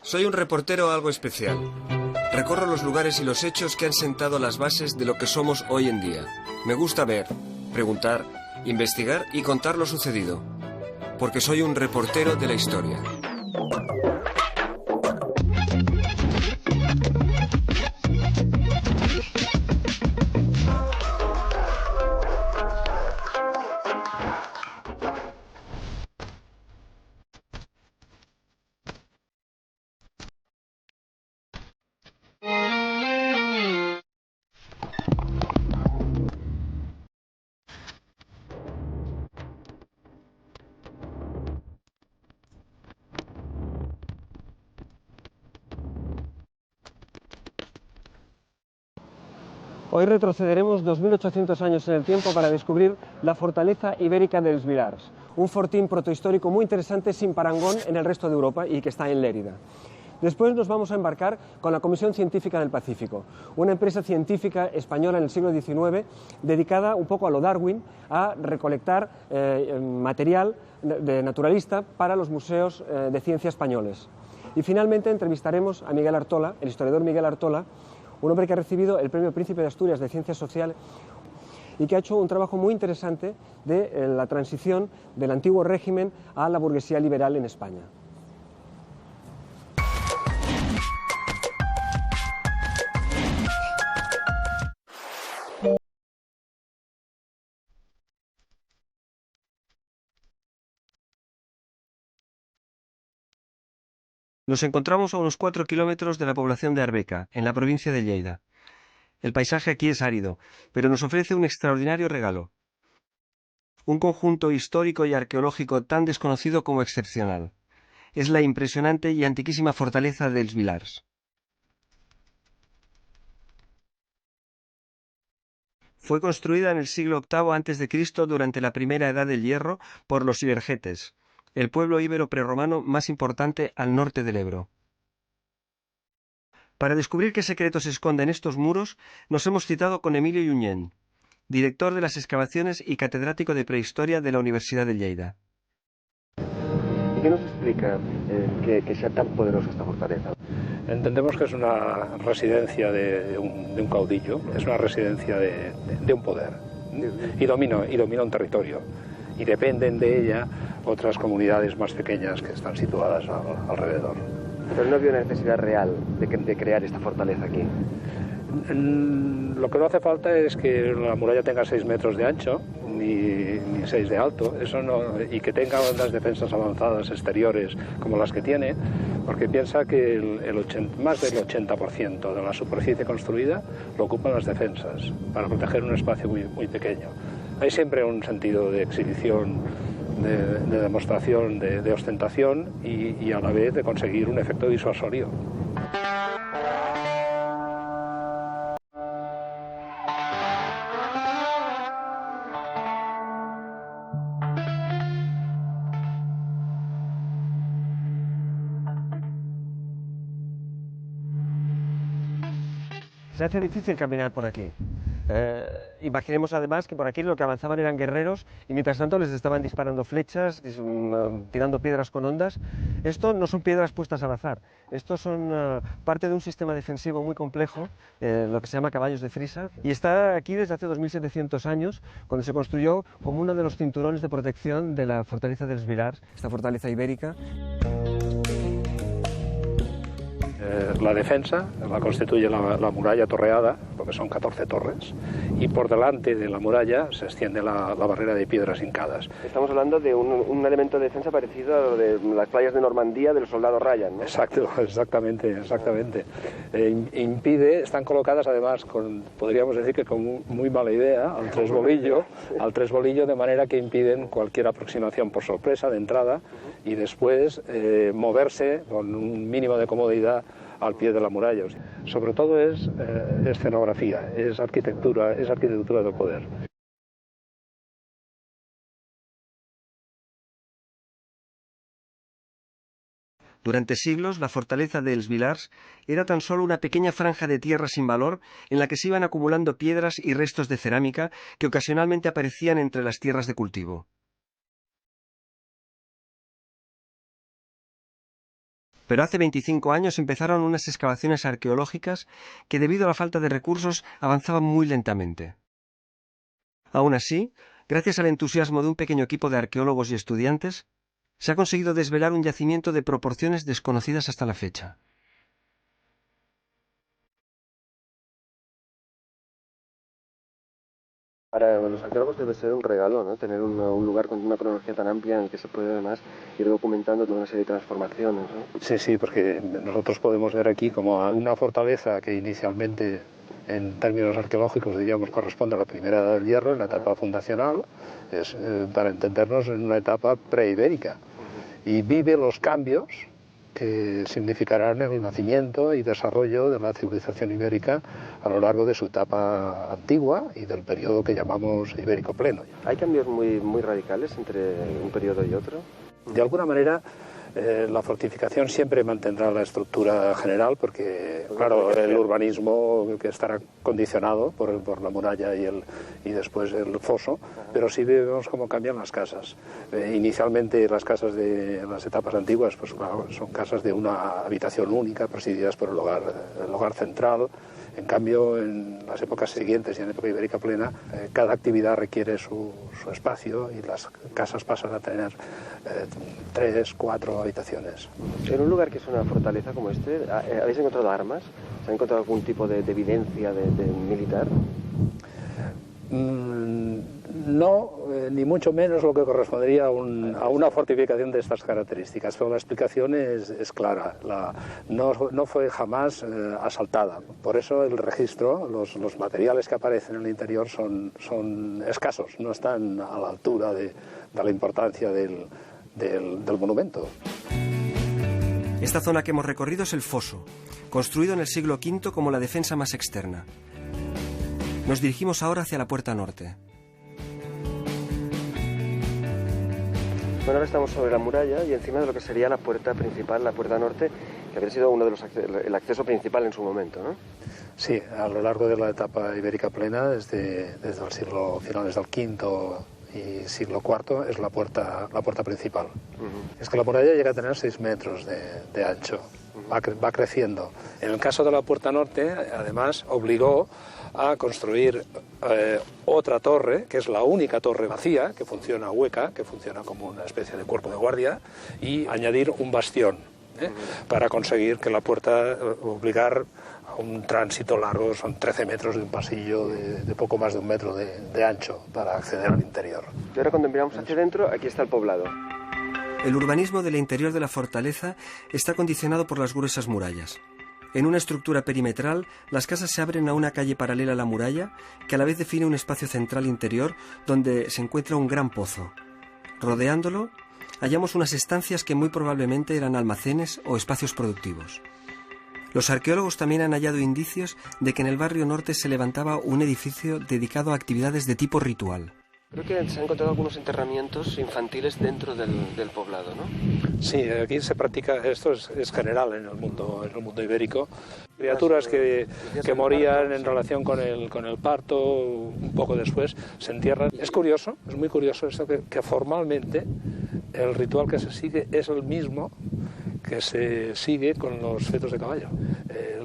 Soy un reportero algo especial. Recorro los lugares y los hechos que han sentado las bases de lo que somos hoy en día. Me gusta ver, preguntar, investigar y contar lo sucedido. Porque soy un reportero de la historia. Hoy retrocederemos 2800 años en el tiempo para descubrir la fortaleza ibérica de Els Vilars, un fortín protohistórico muy interesante sin parangón en el resto de Europa y que está en Lérida. Después nos vamos a embarcar con la Comisión Científica del Pacífico, una empresa científica española en el siglo XIX dedicada un poco a lo Darwin, a recolectar material de naturalista para los museos de ciencia españoles. Y finalmente entrevistaremos a Miguel Artola, el historiador Miguel Artola, un hombre que ha recibido el Premio Príncipe de Asturias de Ciencias Sociales y que ha hecho un trabajo muy interesante de la transición del antiguo régimen a la burguesía liberal en España. Nos encontramos a unos 4 kilómetros de la población de Arbeca, en la provincia de Lleida. El paisaje aquí es árido, pero nos ofrece un extraordinario regalo. Un conjunto histórico y arqueológico tan desconocido como excepcional. Es la impresionante y antiquísima fortaleza de Els Vilars. Fue construida en el siglo VIII a.C. durante la Primera Edad del Hierro por los ibergetes, el pueblo íbero prerromano más importante al norte del Ebro. Para descubrir qué secretos se esconden estos muros, nos hemos citado con Emilio Junyent, director de las excavaciones y catedrático de prehistoria de la Universidad de Lleida. ¿Y qué nos explica que sea tan poderosa esta fortaleza? Entendemos que es una residencia de un caudillo, es una residencia de un poder y domina un territorio. Y dependen de ella otras comunidades más pequeñas que están situadas alrededor. Pero no vio una necesidad real de crear esta fortaleza aquí. Lo que no hace falta es que la muralla tenga 6 metros de ancho ni 6 de alto, eso no, y que tenga unas defensas avanzadas exteriores como las que tiene, porque piensa que más del 80% de la superficie construida lo ocupan las defensas para proteger un espacio muy pequeño. Hay siempre un sentido de exhibición, de demostración, de ostentación y a la vez de conseguir un efecto disuasorio. Se hace difícil caminar por aquí. Imaginemos además que por aquí lo que avanzaban eran guerreros y mientras tanto les estaban disparando flechas, tirando piedras con ondas. Esto no son piedras puestas al azar, estos son parte de un sistema defensivo muy complejo, lo que se llama caballos de frisa, y está aquí desde hace 2700 años, cuando se construyó como uno de los cinturones de protección de la fortaleza de Els Vilars, esta fortaleza ibérica. La defensa la constituye la muralla torreada, porque son 14 torres, y por delante de la muralla se extiende la barrera de piedras hincadas. Estamos hablando de un elemento de defensa parecido a lo de las playas de Normandía de los soldados Ryan, ¿no? Exacto, exactamente. Están colocadas además podríamos decir que con muy mala idea, al tres bolillo, de manera que impiden cualquier aproximación por sorpresa de entrada y después moverse con un mínimo de comodidad al pie de la muralla. Sobre todo es escenografía, es arquitectura del poder. Durante siglos, la fortaleza de Els Vilars era tan solo una pequeña franja de tierra sin valor en la que se iban acumulando piedras y restos de cerámica que ocasionalmente aparecían entre las tierras de cultivo. Pero hace 25 años empezaron unas excavaciones arqueológicas que, debido a la falta de recursos, avanzaban muy lentamente. Aún así, gracias al entusiasmo de un pequeño equipo de arqueólogos y estudiantes, se ha conseguido desvelar un yacimiento de proporciones desconocidas hasta la fecha. Para los arqueólogos debe ser un regalo, ¿no? Tener un lugar con una cronología tan amplia en el que se puede además ir documentando toda una serie de transformaciones, ¿no? Sí, sí, porque nosotros podemos ver aquí como una fortaleza que inicialmente, en términos arqueológicos, diríamos, corresponde a la primera edad del hierro, en la etapa fundacional, es, para entendernos, en una etapa preibérica. Y vive los cambios que significarán el nacimiento y desarrollo de la civilización ibérica a lo largo de su etapa antigua y del periodo que llamamos ibérico pleno. ¿Hay cambios muy radicales entre un periodo y otro? De alguna manera, la fortificación siempre mantendrá la estructura general porque, claro, el urbanismo que estará condicionado por la muralla y después el foso, pero sí vemos cómo cambian las casas. Inicialmente las casas de las etapas antiguas pues, claro, son casas de una habitación única, presididas por el hogar central. En cambio, en las épocas siguientes y en la época ibérica plena, cada actividad requiere su espacio y las casas pasan a tener 3, 4 habitaciones. En un lugar que es una fortaleza como este, ¿habéis encontrado armas? ¿Se ha encontrado algún tipo de evidencia de militar? No, ni mucho menos lo que correspondería a una fortificación de estas características, pero la explicación es clara. No fue jamás asaltada. Por eso el registro, los materiales que aparecen en el interior son escasos, no están a la altura de la importancia del monumento. Esta zona que hemos recorrido es el foso, construido en el siglo V como la defensa más externa. Nos dirigimos ahora hacia la puerta norte. Bueno, ahora estamos sobre la muralla y encima de lo que sería la puerta principal, la puerta norte, que habría sido uno de el acceso principal en su momento, ¿no? Sí, a lo largo de la etapa ibérica plena, desde el siglo finales del V y siglo IV, es la puerta principal. Es que la muralla llega a tener 6 metros de ancho, va creciendo. En el caso de la puerta norte, además, obligó a construir otra torre, que es la única torre vacía, que funciona hueca, que funciona como una especie de cuerpo de guardia, y añadir un bastión, para conseguir que la puerta, obligar a un tránsito largo, son 13 metros de un pasillo de poco más de 1 metro de ancho para acceder al interior. Y ahora cuando miramos hacia adentro, aquí está el poblado. El urbanismo del interior de la fortaleza está condicionado por las gruesas murallas. En una estructura perimetral, las casas se abren a una calle paralela a la muralla, que a la vez define un espacio central interior donde se encuentra un gran pozo. Rodeándolo, hallamos unas estancias que muy probablemente eran almacenes o espacios productivos. Los arqueólogos también han hallado indicios de que en el barrio norte se levantaba un edificio dedicado a actividades de tipo ritual. Creo que se han encontrado algunos enterramientos infantiles dentro del poblado, ¿no? Sí, aquí se practica, esto es general en el mundo ibérico. Criaturas que morían en relación con el parto, un poco después, se entierran. Es curioso, es muy curioso esto que formalmente el ritual que se sigue es el mismo que se sigue con los fetos de caballo.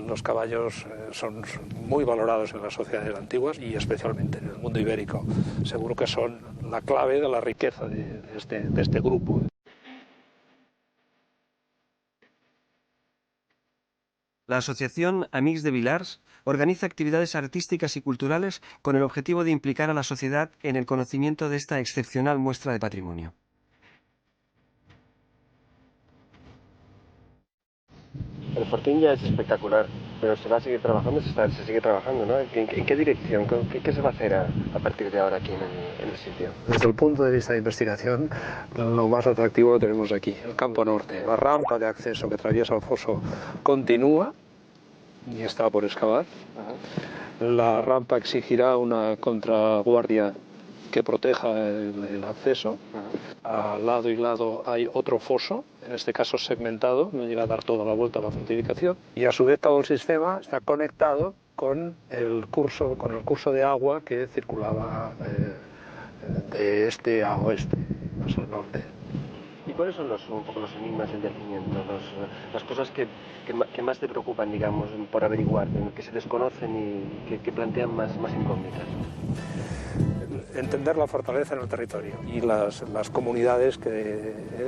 Los caballos son muy valorados en las sociedades antiguas y especialmente en el mundo ibérico. Seguro que son la clave de la riqueza de este grupo. La asociación Amics de Villars organiza actividades artísticas y culturales con el objetivo de implicar a la sociedad en el conocimiento de esta excepcional muestra de patrimonio. El fortín ya es espectacular, pero se va a seguir trabajando, se sigue trabajando, ¿no? ¿En qué dirección? ¿Qué se va a hacer a partir de ahora aquí en el sitio? Desde el punto de vista de investigación, lo más atractivo lo tenemos aquí, el campo norte. La rampa de acceso que atraviesa el foso continúa y está por excavar. La rampa exigirá una contraguardia que proteja el acceso. Al lado y lado hay otro foso, en este caso segmentado, no llega a dar toda la vuelta a la fortificación. Y a su vez todo el sistema está conectado con el curso de agua que circulaba de este a oeste, hacia el norte. ¿Y ¿Y cuáles son un poco los enigmas del yacimiento? Las cosas que más te preocupan, digamos, por averiguar, que se desconocen y que plantean más incógnitas. Entender la fortaleza en el territorio y las comunidades,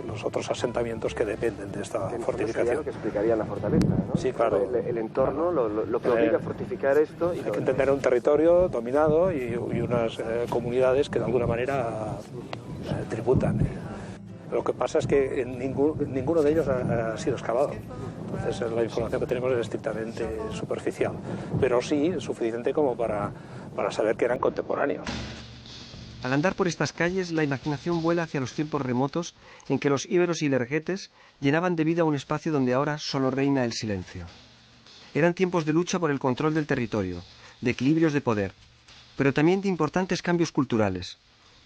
los otros asentamientos que dependen de esta fortificación. Lo que explicaría la fortaleza, ¿no? Sí, claro. El entorno, lo que obliga a fortificar esto. Hay que entender un territorio dominado y unas comunidades que de alguna manera tributan. Lo que pasa es que ninguno de ellos ha sido excavado. Entonces la información que tenemos es estrictamente superficial, pero sí suficiente como para saber que eran contemporáneos. Al andar por estas calles, la imaginación vuela hacia los tiempos remotos en que los íberos y lerguetes llenaban de vida un espacio donde ahora solo reina el silencio. Eran tiempos de lucha por el control del territorio, de equilibrios de poder, pero también de importantes cambios culturales,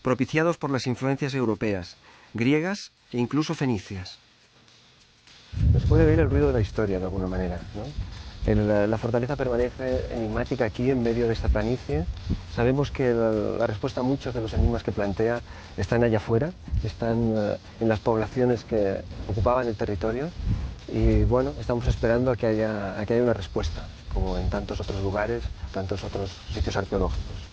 propiciados por las influencias europeas, griegas e incluso fenicias. Nos puede ver el ruido de la historia de alguna manera, ¿no? La fortaleza permanece enigmática aquí en medio de esta planicie. Sabemos que la respuesta a muchos de los enigmas que plantea están allá afuera, están en las poblaciones que ocupaban el territorio y bueno, estamos esperando a que haya una respuesta, como en tantos otros lugares, tantos otros sitios arqueológicos.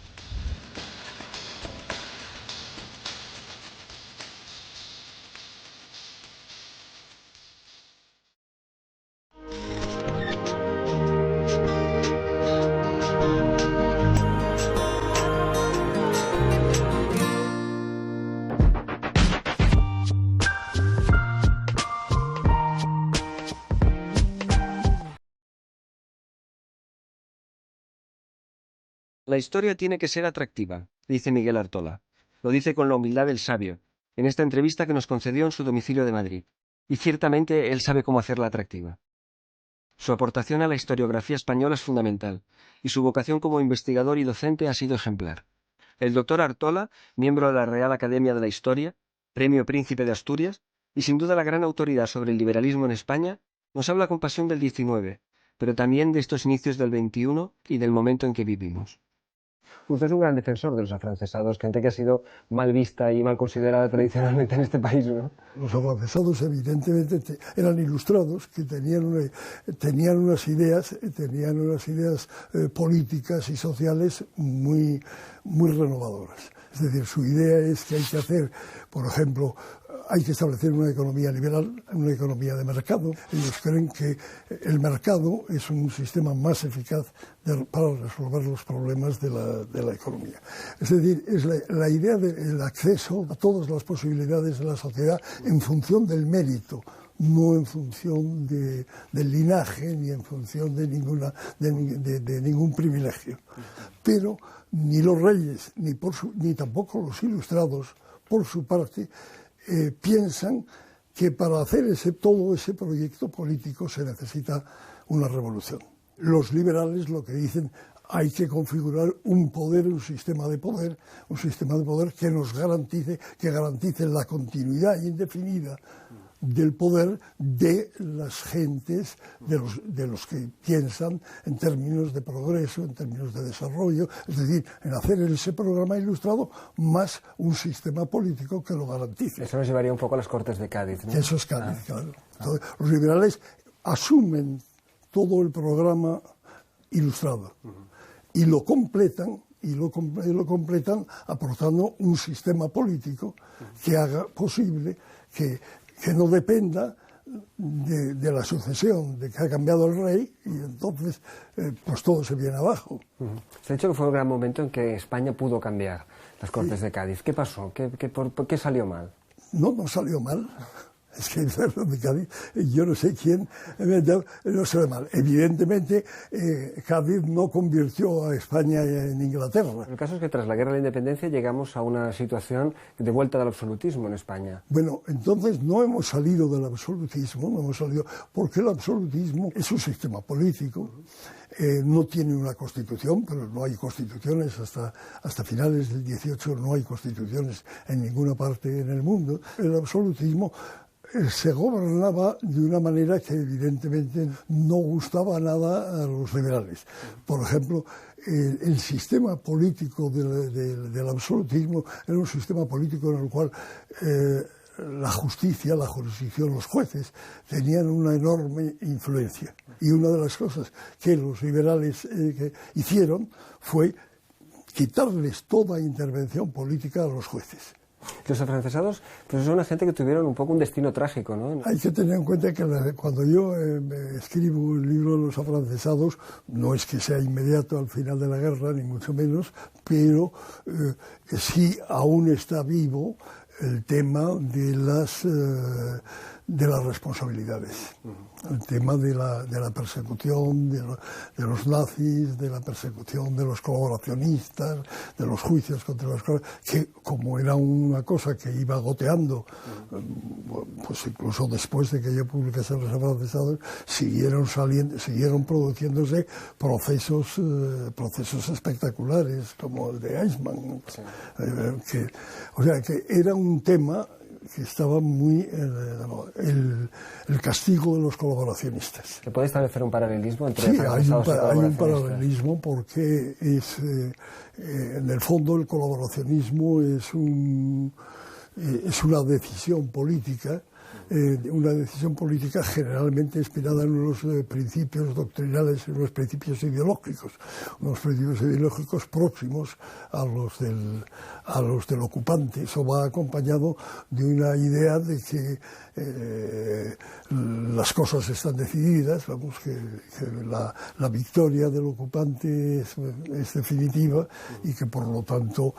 La historia tiene que ser atractiva, dice Miguel Artola. Lo dice con la humildad del sabio, en esta entrevista que nos concedió en su domicilio de Madrid. Y ciertamente él sabe cómo hacerla atractiva. Su aportación a la historiografía española es fundamental, y su vocación como investigador y docente ha sido ejemplar. El doctor Artola, miembro de la Real Academia de la Historia, Premio Príncipe de Asturias, y sin duda la gran autoridad sobre el liberalismo en España, nos habla con pasión del XIX, pero también de estos inicios del XXI y del momento en que vivimos. Usted es un gran defensor de los afrancesados, gente que ha sido mal vista y mal considerada tradicionalmente en este país, ¿no? Los afrancesados evidentemente eran ilustrados, que tenían unas ideas políticas y sociales muy renovadoras. Es decir, su idea es que hay que hacer, por ejemplo, hay que establecer una economía liberal, una economía de mercado. Ellos creen que el mercado es un sistema más eficaz para resolver los problemas de la economía. Es decir, es la idea del acceso a todas las posibilidades de la sociedad en función del mérito, no en función del linaje ni en función de ningún privilegio. Pero ni los reyes ni tampoco los ilustrados, por su parte, piensan que para hacer todo ese proyecto político se necesita una revolución. Los liberales lo que dicen, hay que configurar un sistema de poder que nos garantice la continuidad indefinida del poder de las gentes, de los que piensan en términos de progreso, en términos de desarrollo, es decir, en hacer ese programa ilustrado más un sistema político que lo garantice. Eso nos llevaría un poco a las Cortes de Cádiz, ¿no? Eso es Cádiz, claro. Entonces, los liberales asumen todo el programa ilustrado y lo completan aportando un sistema político que haga posible que no dependa de la sucesión, de que ha cambiado el rey y entonces pues todo se viene abajo. Se ha dicho que fue un gran momento en que España pudo cambiar las Cortes de Cádiz. ¿Qué pasó? ¿Por qué salió mal? No salió mal. Es que de Cádiz, yo no sé quién, no se ve mal. Evidentemente, Cádiz no convirtió a España en Inglaterra. El caso es que tras la Guerra de la Independencia llegamos a una situación de vuelta del absolutismo en España. Bueno, entonces no hemos salido del absolutismo, porque el absolutismo es un sistema político, no tiene una constitución, pero no hay constituciones hasta finales del 18, no hay constituciones en ninguna parte en el mundo. El absolutismo se gobernaba de una manera que evidentemente no gustaba nada a los liberales. Por ejemplo, el sistema político del absolutismo era un sistema político en el cual la justicia, la jurisdicción, los jueces tenían una enorme influencia. Y una de las cosas que los liberales que hicieron fue quitarles toda intervención política a los jueces. Los afrancesados pues son una gente que tuvieron un poco un destino trágico, ¿no? Hay que tener en cuenta que cuando yo escribo el libro de los afrancesados, no es que sea inmediato al final de la guerra, ni mucho menos, pero sí aún está vivo el tema de las responsabilidades, el tema de la persecución de los nazis, de la persecución de los colaboracionistas, de los juicios contra los que como era una cosa que iba goteando, pues incluso después de que yo publicase Los afrancesados, siguieron produciéndose procesos espectaculares como el de Eichmann, sí. O sea que era un tema que estaba muy el castigo de los colaboracionistas. ¿Se puede establecer un paralelismo entre sí, hay un paralelismo porque en el fondo el colaboracionismo es una decisión política generalmente inspirada en unos principios doctrinales, en unos principios ideológicos próximos a los del ocupante. Eso va acompañado de una idea de que las cosas están decididas, vamos, que la victoria del ocupante es definitiva y que por lo tanto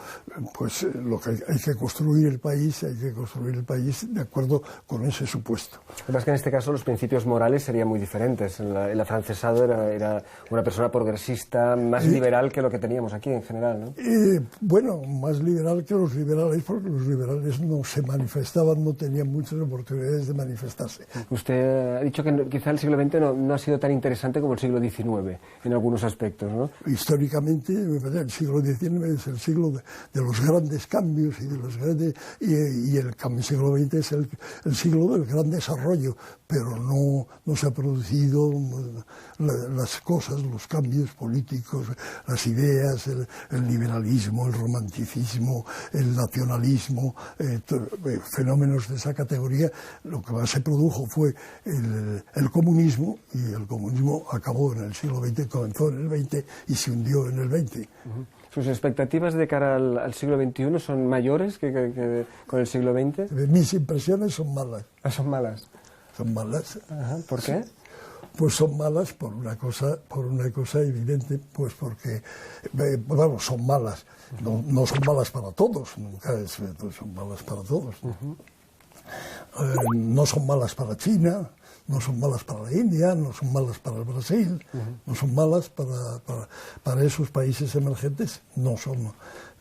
pues lo que hay que construir el país de acuerdo con ese supuesto. Lo que pasa es que en este caso los principios morales serían muy diferentes. El afrancesado era una persona progresista, más liberal que lo que teníamos aquí en general, ¿no? Bueno, más liberal que los liberales, porque los liberales no se manifestaban, no tenían muchas oportunidades de manifestarse. Usted ha dicho que quizá el siglo XX no ha sido tan interesante como el siglo XIX en algunos aspectos, ¿no? Históricamente, el siglo XIX es el siglo de los grandes cambios y el siglo XX es el siglo del gran desarrollo, pero no se ha producido las cosas, los cambios políticos, las ideas, el liberalismo, el romanticismo, el nacionalismo, fenómenos de esa categoría. Lo que más se produjo fue el comunismo, y el comunismo acabó en el siglo XX, comenzó en el XX y se hundió en el XX. ¿Sus expectativas de cara al siglo XXI son mayores que con el siglo XX? Mis impresiones son malas. Ah, ¿son malas? Son malas. Ajá. ¿Por qué? Pues son malas por una cosa evidente, pues porque, bueno, son malas. No son malas para todos, nunca son malas para todos. No son malas para China, no son malas para la India, no son malas para el Brasil, no son malas para esos países emergentes, no son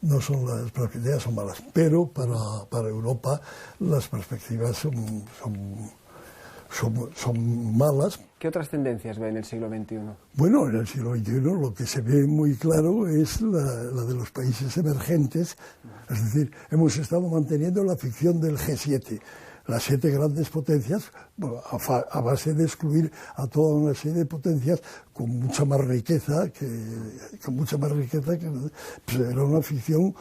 las perspectivas son malas, pero para Europa las perspectivas son malas. ¿Qué otras tendencias ve en el siglo XXI? Bueno, en el siglo XXI lo que se ve muy claro es la de los países emergentes, es decir, hemos estado manteniendo la ficción del G7, las 7 grandes potencias, bueno, a base de excluir a toda una serie de potencias con mucha más riqueza que pues era una ficción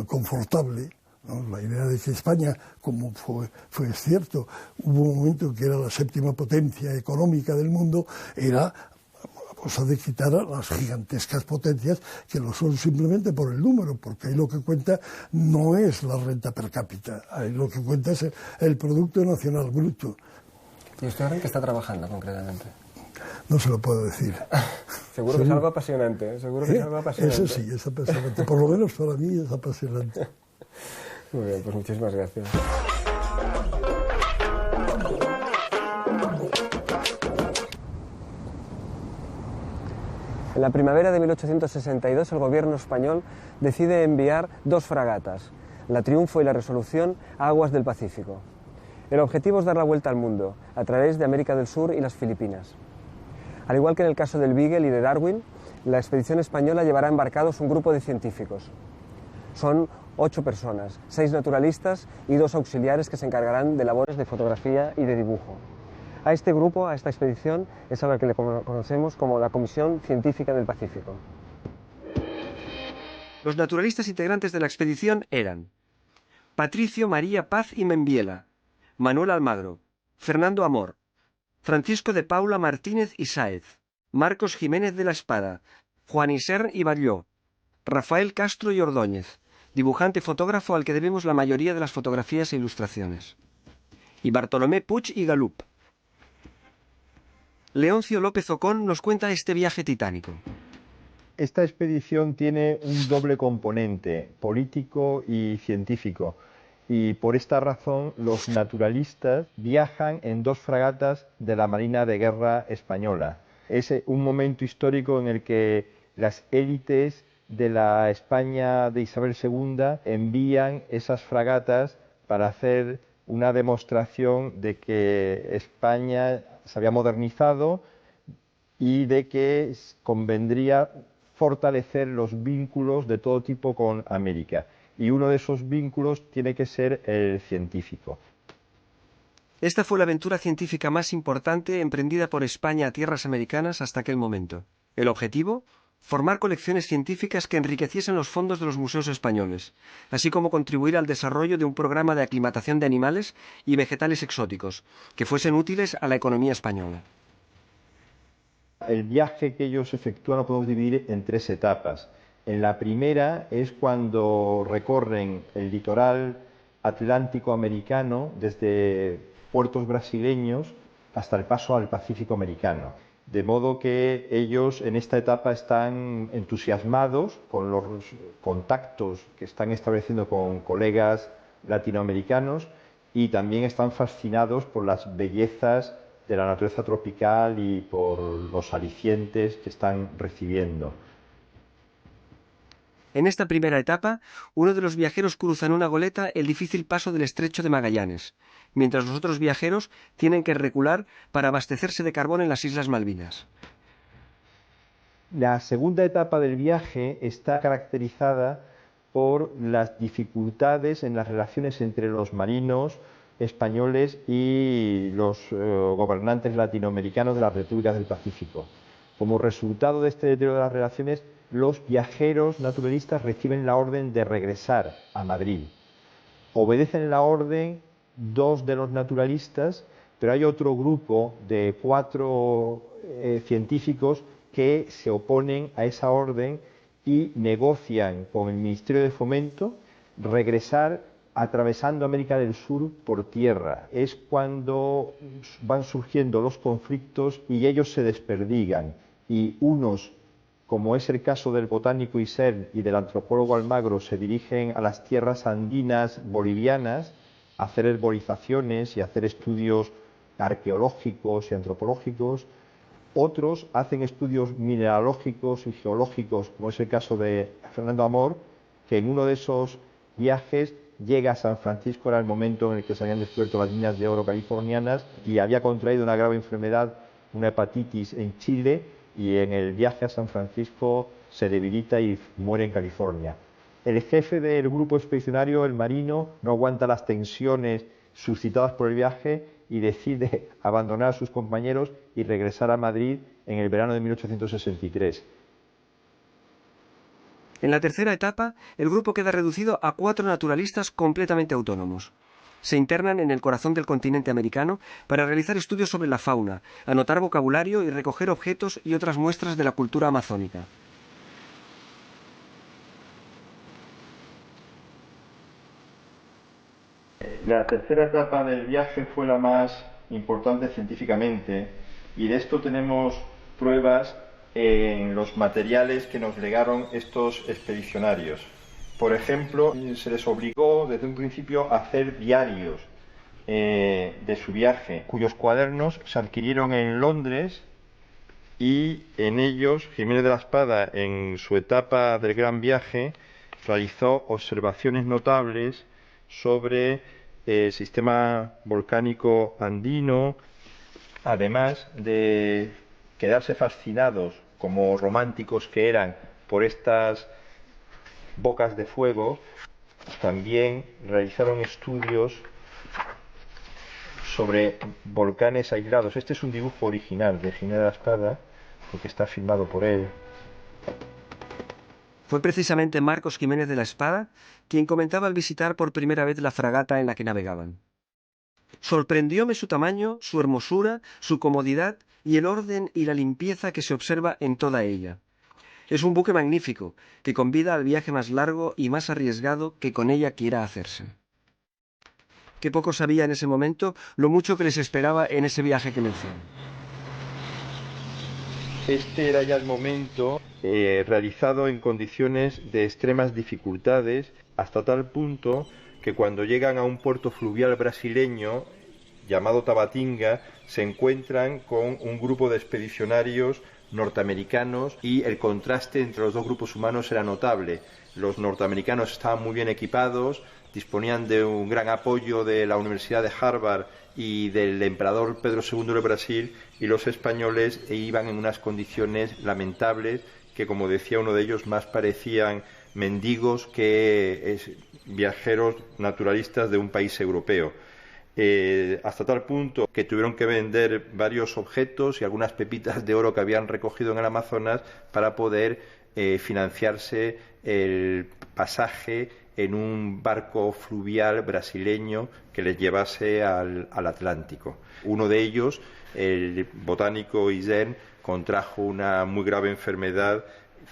confortable, ¿no? La idea de que España, como fue cierto, hubo un momento en que era la 7ª potencia económica del mundo, era cosa de quitar a las gigantescas potencias que lo son simplemente por el número, porque ahí lo que cuenta no es la renta per cápita, ahí lo que cuenta es el Producto Nacional Bruto. ¿Y usted ahora en qué está trabajando concretamente? No se lo puedo decir. Seguro que es algo apasionante, seguro que es algo apasionante. Eso sí, es apasionante, por lo menos para mí es apasionante. Muy bien, pues muchísimas gracias. En la primavera de 1862 el gobierno español decide enviar 2 fragatas, la Triunfo y la Resolución, a aguas del Pacífico. El objetivo es dar la vuelta al mundo, a través de América del Sur y las Filipinas. Al igual que en el caso del Beagle y de Darwin, la expedición española llevará embarcados un grupo de científicos. Son 8 personas, 6 naturalistas y 2 auxiliares que se encargarán de labores de fotografía y de dibujo. A este grupo, a esta expedición, es a la que le conocemos como la Comisión Científica del Pacífico. Los naturalistas integrantes de la expedición eran Patricio María Paz y Membiela, Manuel Almagro, Fernando Amor, Francisco de Paula Martínez y Sáez, Marcos Jiménez de la Espada, Juan Isern y Batlló, Rafael Castro y Ordóñez, dibujante y fotógrafo al que debemos la mayoría de las fotografías e ilustraciones, y Bartolomé Puig y Galup. Leoncio López Ocón nos cuenta este viaje titánico. Esta expedición tiene un doble componente, político y científico, y por esta razón los naturalistas viajan en 2 fragatas de la Marina de Guerra española. Es un momento histórico en el que las élites de la España de Isabel II envían esas fragatas para hacer una demostración de que España se había modernizado y de que convendría fortalecer los vínculos de todo tipo con América. Y uno de esos vínculos tiene que ser el científico. Esta fue la aventura científica más importante emprendida por España a tierras americanas hasta aquel momento. El objetivo: formar colecciones científicas que enriqueciesen los fondos de los museos españoles, así como contribuir al desarrollo de un programa de aclimatación de animales y vegetales exóticos, que fuesen útiles a la economía española. El viaje que ellos efectúan lo podemos dividir en 3 etapas. En la primera es cuando recorren el litoral atlántico americano desde puertos brasileños hasta el paso al Pacífico americano. De modo que ellos en esta etapa están entusiasmados con los contactos que están estableciendo con colegas latinoamericanos y también están fascinados por las bellezas de la naturaleza tropical y por los alicientes que están recibiendo. En esta primera etapa, uno de los viajeros cruza en una goleta el difícil paso del Estrecho de Magallanes, mientras los otros viajeros tienen que recular para abastecerse de carbón en las Islas Malvinas. La segunda etapa del viaje está caracterizada por las dificultades en las relaciones entre los marinos españoles y los gobernantes latinoamericanos de las repúblicas del Pacífico. Como resultado de este deterioro de las relaciones, los viajeros naturalistas reciben la orden de regresar a Madrid. Obedecen la orden 2 de los naturalistas, pero hay otro grupo de 4 científicos que se oponen a esa orden y negocian con el Ministerio de Fomento regresar atravesando América del Sur por tierra. Es cuando van surgiendo los conflictos y ellos se desperdigan, y unos, como es el caso del botánico Isern y del antropólogo Almagro, se dirigen a las tierras andinas bolivianas a hacer herborizaciones y a hacer estudios arqueológicos y antropológicos. Otros hacen estudios mineralógicos y geológicos, como es el caso de Fernando Amor, que en uno de esos viajes llega a San Francisco, era el momento en el que se habían descubierto las minas de oro californianas, y había contraído una grave enfermedad, una hepatitis en Chile, y en el viaje a San Francisco se debilita y muere en California. El jefe del grupo expedicionario, el marino, no aguanta las tensiones suscitadas por el viaje y decide abandonar a sus compañeros y regresar a Madrid en el verano de 1863. En la tercera etapa, el grupo queda reducido a 4 naturalistas completamente autónomos. Se internan en el corazón del continente americano para realizar estudios sobre la fauna, anotar vocabulario y recoger objetos y otras muestras de la cultura amazónica. La tercera etapa del viaje fue la más importante científicamente, y de esto tenemos pruebas en los materiales que nos legaron estos expedicionarios. Por ejemplo, se les obligó desde un principio a hacer diarios de su viaje, cuyos cuadernos se adquirieron en Londres, y en ellos Jiménez de la Espada, en su etapa del gran viaje, realizó observaciones notables sobre el sistema volcánico andino, además de quedarse fascinados, como románticos que eran, por estas bocas de fuego. También realizaron estudios sobre volcanes aislados. Este es un dibujo original de Jiménez de la Espada, porque está firmado por él. Fue precisamente Marcos Jiménez de la Espada quien comentaba al visitar por primera vez la fragata en la que navegaban. Sorprendióme su tamaño, su hermosura, su comodidad y el orden y la limpieza que se observa en toda ella. Es un buque magnífico, que convida al viaje más largo y más arriesgado que con ella quiera hacerse. Qué poco sabía en ese momento lo mucho que les esperaba en ese viaje que mencioné. Este era ya el momento realizado en condiciones de extremas dificultades, hasta tal punto que cuando llegan a un puerto fluvial brasileño llamado Tabatinga, se encuentran con un grupo de expedicionarios norteamericanos y el contraste entre los dos grupos humanos era notable. Los norteamericanos estaban muy bien equipados, disponían de un gran apoyo de la Universidad de Harvard y del emperador Pedro II de Brasil, y los españoles iban en unas condiciones lamentables que, como decía uno de ellos, más parecían mendigos que viajeros naturalistas de un país europeo. Hasta tal punto que tuvieron que vender varios objetos y algunas pepitas de oro que habían recogido en el Amazonas para poder financiarse el pasaje en un barco fluvial brasileño que les llevase al Atlántico. Uno de ellos, el botánico Eisen, contrajo una muy grave enfermedad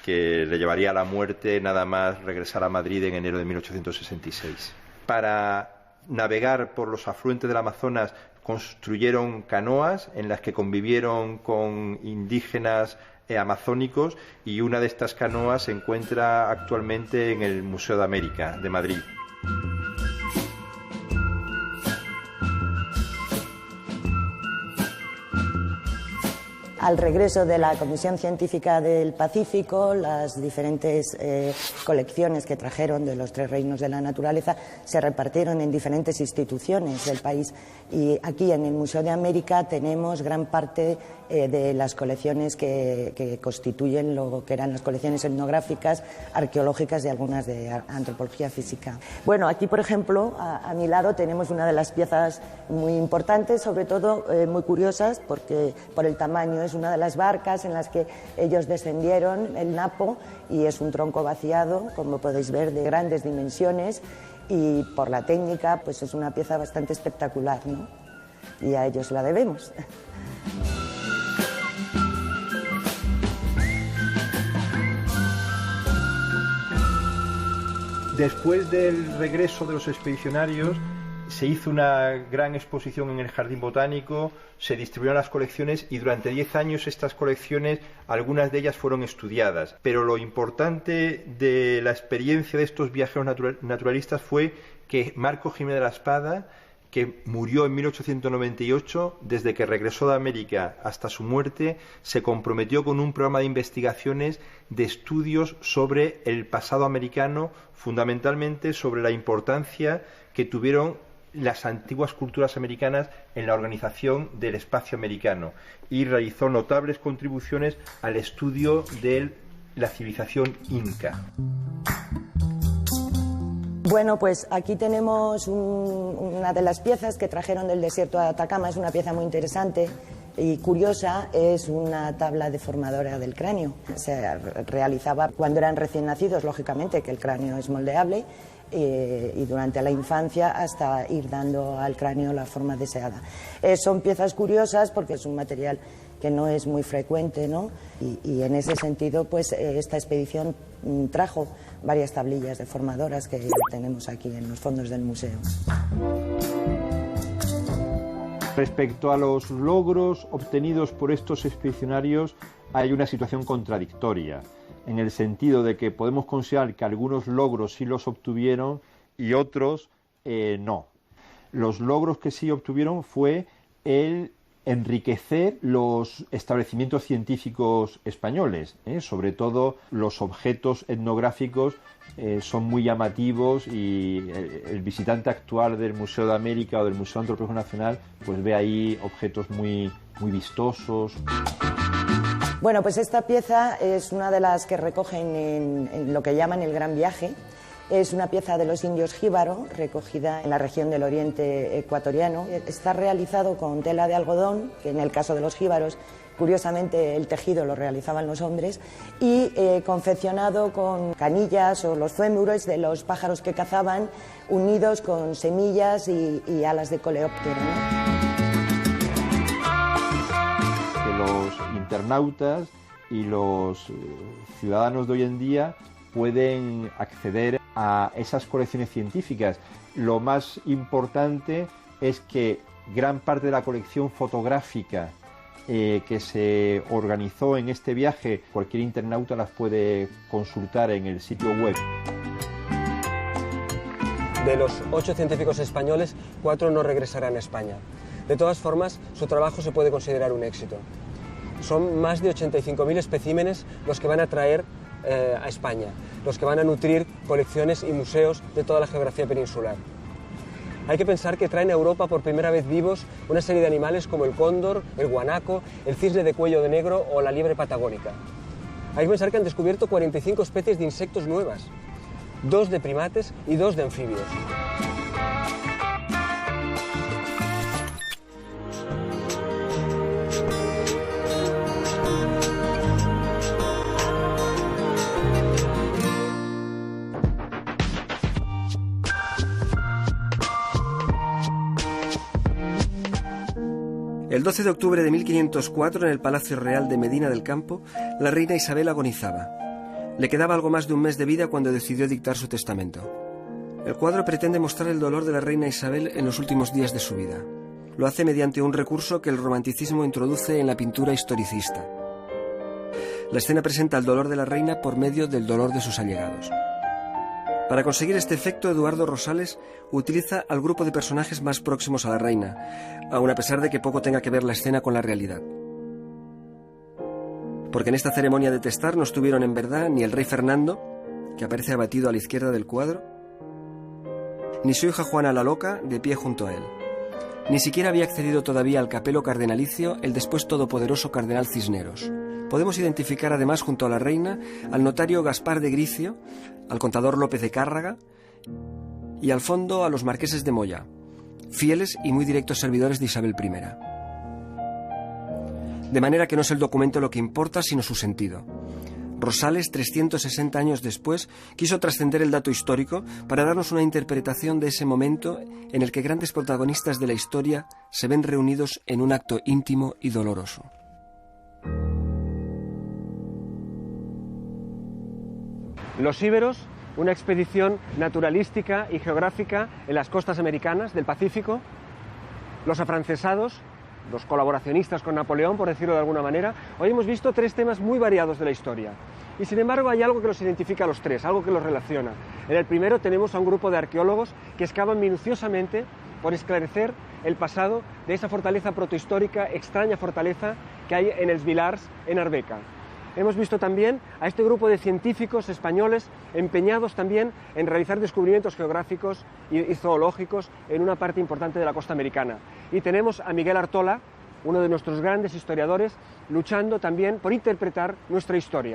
que le llevaría a la muerte nada más regresar a Madrid en enero de 1866. Para navegar por los afluentes del Amazonas construyeron canoas en las que convivieron con indígenas amazónicos, y una de estas canoas se encuentra actualmente en el Museo de América de Madrid. Al regreso de la Comisión Científica del Pacífico, las diferentes colecciones que trajeron de los 3 reinos de la naturaleza se repartieron en diferentes instituciones del país, y aquí en el Museo de América tenemos gran parte de las colecciones que constituyen lo que eran las colecciones etnográficas, arqueológicas y algunas de antropología física. Bueno, aquí por ejemplo a mi lado tenemos una de las piezas muy importantes, sobre todo muy curiosas porque por el tamaño. Es una de las barcas en las que ellos descendieron, el Napo, y es un tronco vaciado, como podéis ver, de grandes dimensiones, y por la técnica pues es una pieza bastante espectacular, ¿no? Y a ellos la debemos. Después del regreso de los expedicionarios, se hizo una gran exposición en el Jardín Botánico, se distribuyeron las colecciones y durante 10 años estas colecciones, algunas de ellas fueron estudiadas. Pero lo importante de la experiencia de estos viajeros naturalistas fue que Marco Jiménez de la Espada, que murió en 1898, desde que regresó de América hasta su muerte, se comprometió con un programa de investigaciones, de estudios sobre el pasado americano, fundamentalmente sobre la importancia que tuvieron las antiguas culturas americanas en la organización del espacio americano, y realizó notables contribuciones al estudio de la civilización inca. Bueno, pues aquí tenemos una de las piezas que trajeron del desierto de Atacama. Es una pieza muy interesante y curiosa. Es una tabla deformadora del cráneo. Se realizaba cuando eran recién nacidos, lógicamente, que el cráneo es moldeable, y durante la infancia hasta ir dando al cráneo la forma deseada. Son piezas curiosas porque es un material que no es muy frecuente, ¿no? Y en ese sentido, pues esta expedición trajo varias tablillas deformadoras que tenemos aquí en los fondos del museo. Respecto a los logros obtenidos por estos expedicionarios, hay una situación contradictoria, en el sentido de que podemos considerar que algunos logros sí los obtuvieron y otros no. Los logros que sí obtuvieron fue el enriquecer los establecimientos científicos españoles, sobre todo los objetos etnográficos son muy llamativos, y el visitante actual del Museo de América o del Museo Antropológico Nacional pues ve ahí objetos muy vistosos. Bueno, pues esta pieza es una de las que recogen en lo que llaman el Gran Viaje. Es una pieza de los indios jíbaro, recogida en la región del oriente ecuatoriano. Está realizado con tela de algodón, que en el caso de los jíbaros curiosamente el tejido lo realizaban los hombres, y confeccionado con canillas o los fémures de los pájaros que cazaban, unidos con semillas y alas de coleóptero, ¿no? Que los internautas y los ciudadanos de hoy en día pueden acceder a esas colecciones científicas. Lo más importante es que gran parte de la colección fotográfica que se organizó en este viaje, cualquier internauta las puede consultar en el sitio web. De los 8 científicos españoles, 4 no regresarán a España. De todas formas, su trabajo se puede considerar un éxito. Son más de 85.000 especímenes los que van a traer a España, los que van a nutrir colecciones y museos de toda la geografía peninsular. Hay que pensar que traen a Europa por primera vez vivos una serie de animales como el cóndor, el guanaco, el cisne de cuello de negro o la liebre patagónica. Hay que pensar que han descubierto 45 especies de insectos nuevas, 2 de primates y 2 de anfibios. El 12 de octubre de 1504, en el Palacio Real de Medina del Campo, la reina Isabel agonizaba. Le quedaba algo más de un mes de vida cuando decidió dictar su testamento. El cuadro pretende mostrar el dolor de la reina Isabel en los últimos días de su vida. Lo hace mediante un recurso que el romanticismo introduce en la pintura historicista. La escena presenta el dolor de la reina por medio del dolor de sus allegados. Para conseguir este efecto, Eduardo Rosales utiliza al grupo de personajes más próximos a la reina, aun a pesar de que poco tenga que ver la escena con la realidad. Porque en esta ceremonia de testar no estuvieron en verdad ni el rey Fernando, que aparece abatido a la izquierda del cuadro, ni su hija Juana la Loca, de pie junto a él. Ni siquiera había accedido todavía al capelo cardenalicio el después todopoderoso cardenal Cisneros. Podemos identificar además junto a la reina al notario Gaspar de Gricio, al contador López de Cárraga y al fondo a los marqueses de Moya, fieles y muy directos servidores de Isabel I. De manera que no es el documento lo que importa, sino su sentido. Rosales, 360 años después, quiso trascender el dato histórico para darnos una interpretación de ese momento en el que grandes protagonistas de la historia se ven reunidos en un acto íntimo y doloroso. Los íberos, una expedición naturalística y geográfica en las costas americanas del Pacífico. Los afrancesados, los colaboracionistas con Napoleón, por decirlo de alguna manera. Hoy hemos visto 3 temas muy variados de la historia. Y sin embargo hay algo que los identifica a los 3, algo que los relaciona. En el primero tenemos a un grupo de arqueólogos que excavan minuciosamente por esclarecer el pasado de esa fortaleza protohistórica, extraña fortaleza que hay en Els Vilars, en Arbeca. Hemos visto también a este grupo de científicos españoles empeñados también en realizar descubrimientos geográficos y zoológicos en una parte importante de la costa americana. Y tenemos a Miguel Artola, uno de nuestros grandes historiadores, luchando también por interpretar nuestra historia.